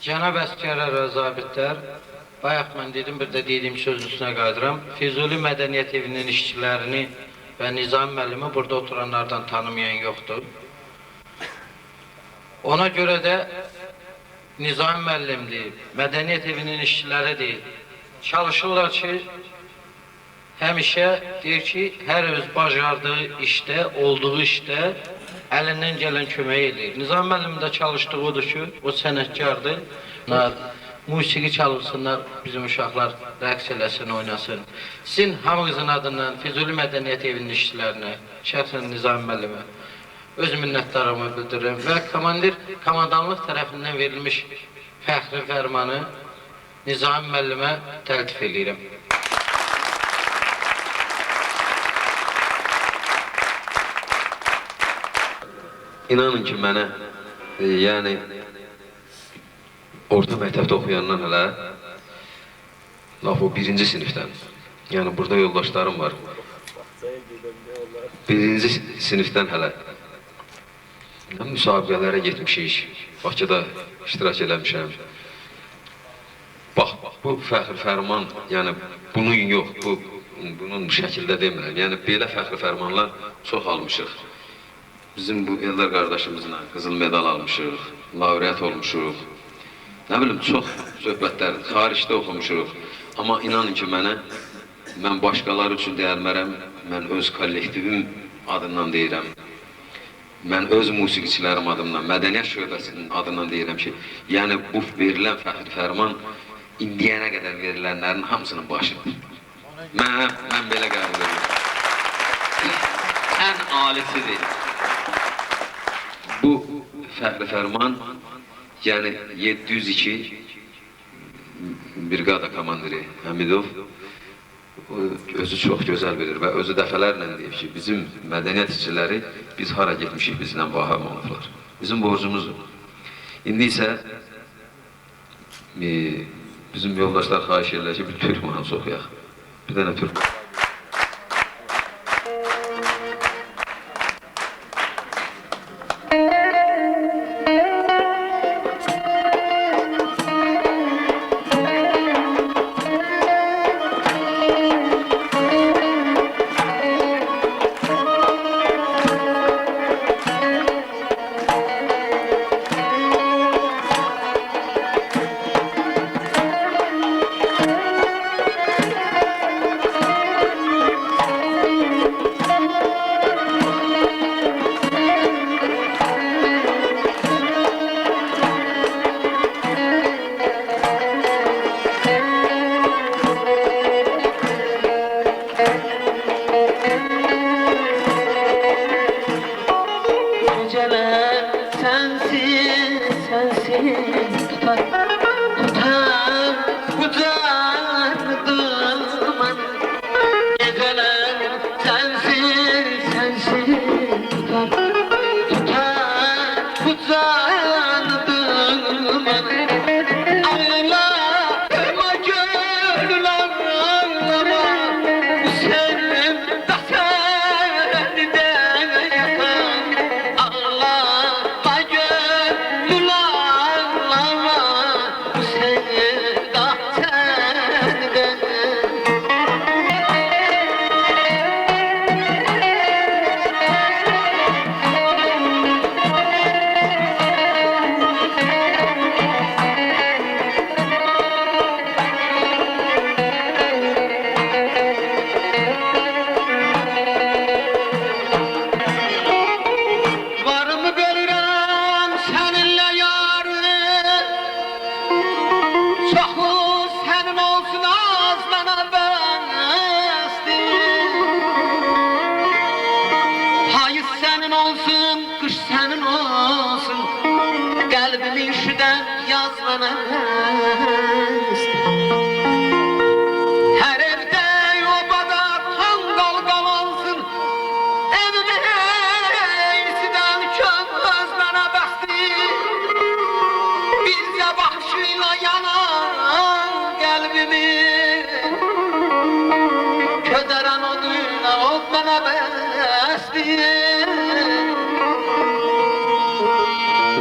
Cənab əsgərlər və zabitlər, bayaq mən dedim, bir də dediyim sözün üstünə qayıdıram. Füzuli Mədəniyyət Evinin işçilərini və Nizami müəllimi burada oturanlardan tanımayan yoxdur. Ona görə də Nizami müəllimdir, Mədəniyyət Evinin işçiləridir. Çalışırlar ki, həmişə deyir ki, hər öz bacardığı işdə, olduğu işdə əlindən gələn kömək edir. Nizami müəllim də çalışdığı odur ki, o sənətkardır. Musiqi çalınsınlar, bizim uşaqlar rəqs eləsin, oynasın. Sizin hamınızın adından Füzuli Mədəniyyət Evinin işçilərinə, şəxsən Nizami müəllimə öz minnətdarımı bildirirəm və komandanlıq tərəfindən verilmiş fəxri fərmanı Nizami müəllimə təltif edirəm. İnanın ki, mənə, yəni, orta məktəbdə oxuyandan hələ, laf o birinci sinifdən, yəni burada yoldaşlarım var, birinci sinifdən hələ, müsabiqələrə getmişik, Bakıda iştirak eləmişəm. Bax, bu fəxri fərman, yəni bunun yox, bunun şəkildə demirəm, yəni belə fəxri fərmanlar çox almışıq. Bizim bu Eldar qardaşımızla qızıl medal almışıq, laureat olmuşuq. Nə bilim, çox söhbətlər, xaricdə oxumuşuq. Amma inanın ki, mən başqaları üçün deyərmərəm, mən öz kollektivim adından deyirəm. Mən öz musiqiçilərim adından, mədəniyyət şöbəsinin adından deyirəm ki, yəni bu verilən fəxri fərman indiyənə qədər verilənlərin hamısının başıdır. Mən belə qəbul edirəm. Ən alisidir. Bu fəxri fərman, yəni 702 Brigada komandiri Həmidov özü çox gözəl bilir və özü dəfələrlə deyib ki, bizim mədəniyyət işçiləri biz hara getmişik, bizlə vaham olublar. Bizim borcumuzdur. İndi isə bizim yoldaşlar xahiş edirlər ki, bir Türk mahnısı oxuyaq. Bir dənə Türk mahnısı.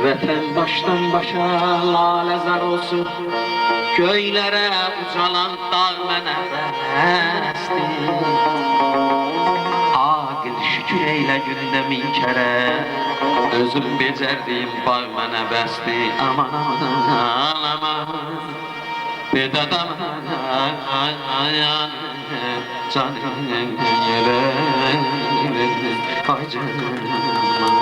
Vətən başdan başa laləzar olsun, göylərə ucalan dağ mənə bəsdir. Aqil şükür eylə gündə min kərə, özüm becərdiyim bağ mənə bəsdir. Aman aman aman, bedad aman, canım yerə, ay canım.